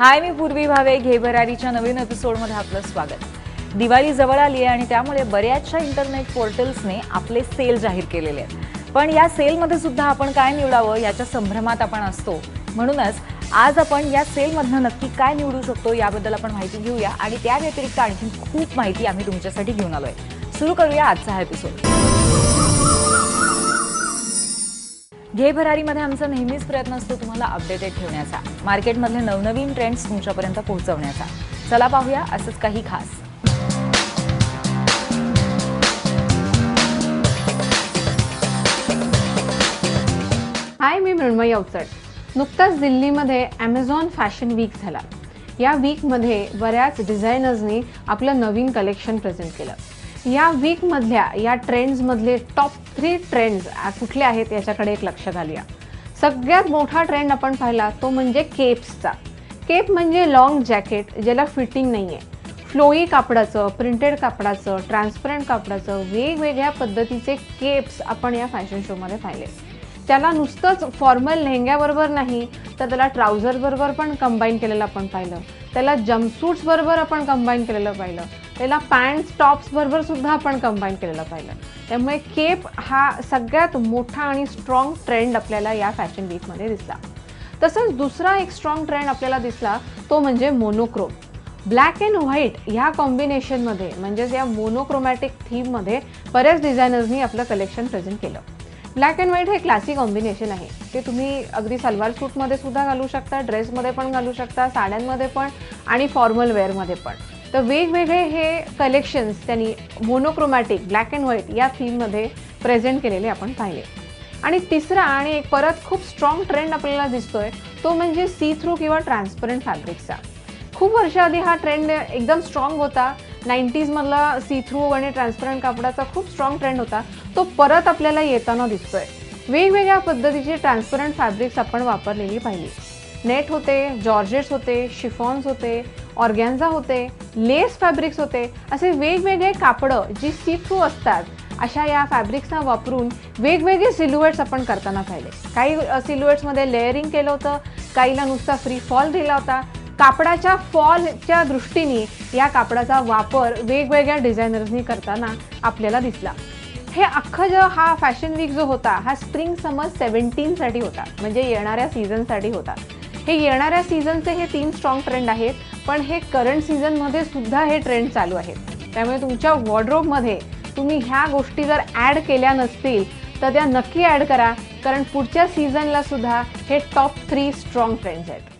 हाय, मी पूर्वी भावे. घे भरारीच्या नवीन एपिसोडमध्ये आपलं स्वागत. दिवाळी जवळ आली आहे आणि त्यामुळे बऱ्याचशा इंटरनेट पोर्टल्सने आपले सेल जाहीर केलेले आहेत. पण या सेलमध्ये सुद्धा आपण काय निवडावं याच्या संभ्रमात आपण असतो. म्हणूनच आज आपण या सेलमधनं नक्की काय निवडू शकतो याबद्दल आपण माहिती घेऊया आणि त्या व्यतिरिक्त आणखी खूप माहिती आम्ही तुमच्यासाठी घेऊन आलोय. सुरू करूया आजचा हा एपिसोड. घे भरारीमध्ये आमचा नेहमीच प्रयत्न असतो तुम्हाला अपडेटेड ठेवण्याचा, मार्केटमधले नवनवीन ट्रेंड्स तुमच्यापर्यंत पोहोचवण्याचा. चला पाहूया असंच काही खास. हाय, मी मृण्मयी अवचट. नुकताच दिल्लीमध्ये ॲमेझॉन फॅशन वीक झाला. या वीकमध्ये बऱ्याच डिझायनर्सनी आपलं नवीन कलेक्शन प्रेझेंट केलं. या वीकमधल्या या ट्रेंड्समधले टॉप 3 ट्रेंड्स कुठले आहेत याच्याकडे एक लक्ष घालूया. सगळ्यात मोठा ट्रेंड आपण पाहिला तो म्हणजे केप्सचा. केप म्हणजे लॉंग जॅकेट ज्याला फिटिंग नाही आहे. फ्लोई कापडाचं, प्रिंटेड कापडाचं, ट्रान्सपरंट कापडाचं वेगवेगळ्या पद्धतीचे केप्स आपण या फॅशन शोमध्ये पाहिले. त्याला नुसतंच फॉर्मल लेहंग्याबरोबर नाही तर त्याला ट्राउझरबरोबर पण कंबाईन केलेलं आपण पाहिलं. त्याला जम्पसूट्सबरोबर आपण कंबाईन केलेलं पाहिलं. त्याला पॅन्ट्स टॉप्सबरोबर सुद्धा आपण कंबाईन केलेलं पाहिलं. त्यामुळे केप हा सगळ्यात मोठा आणि स्ट्रॉंग ट्रेंड आपल्याला या फॅशन वीकमध्ये दिसला. तसंच दुसरा एक स्ट्रॉंग ट्रेंड आपल्याला दिसला तो म्हणजे मोनोक्रोम. ब्लॅक अँड व्हाईट ह्या कॉम्बिनेशनमध्ये म्हणजेच या मोनोक्रोमॅटिक थीममध्ये बऱ्याच डिझायनर्सनी आपलं कलेक्शन प्रेझेंट केलं. ब्लॅक अँड व्हाईट हे क्लासिक कॉम्बिनेशन आहे. ते तुम्ही अगदी सलवार सूटमध्ये सुद्धा घालू शकता, ड्रेसमध्ये पण घालू शकता, साड्यांमध्ये पण आणि फॉर्मल वेअरमध्ये पण. तर वेगवेगळे हे कलेक्शन्स त्यांनी मोनोक्रोमॅटिक ब्लॅक अँड व्हाईट या थीममध्ये प्रेझेंट केलेले आपण पाहिले. आणि तिसरा आणि एक परत खूप स्ट्रॉंग ट्रेंड आपल्याला दिसतोय तो म्हणजे सी थ्रू किंवा ट्रान्सपरंट फॅब्रिकचा. खूप वर्षाआधी हा ट्रेंड एकदम स्ट्रॉंग होता. 90s मधला सी थ्रू आणि ट्रान्सपरंट कापडाचा खूप स्ट्रॉंग ट्रेंड होता. तो परत आपल्याला येताना दिसतोय. वेगवेगळ्या पद्धतीची ट्रान्सपरंट फॅब्रिक्स आपण वापरलेली पाहिली. नेट होते, जॉर्जेट्स होते, शिफॉन्स होते, ऑर्गॅन्झा होते, लेस फॅब्रिक्स होते. असे वेगवेगळे कापडं जी सी थ्रू असतात अशा या फॅब्रिक्सना वापरून वेगवेगळे सिल्युएट्स आपण करताना पाहिले. काही सिल्युएट्समध्ये लेअरिंग केलं होतं, काहीला नुसता फ्री फॉल दिला होता. कापडाच्या फॉलच्या दृष्टीने या कापडाचा वापर वेगवेगळ्या डिझायनर्सनी करताना आपल्याला दिसला. हे अख्खा हा फॅशन वीक जो होता हा स्प्रिंग समर 17साठी होता, म्हणजे येणाऱ्या सीझनसाठी होता. हे येणाऱ्या सीझनचे हे 3 स्ट्रॉंग ट्रेंड आहेत, पण हे करंट सीझनमध्ये सुद्धा हे ट्रेंड चालू आहेत. त्यामुळे तुमच्या वॉर्डरोबमध्ये तुम्ही ह्या गोष्टी जर ॲड केल्या नसतील तर त्या नक्की ॲड करा, कारण पुढच्या सीझनला सुद्धा हे टॉप 3 स्ट्रॉंग ट्रेंड्स आहेत.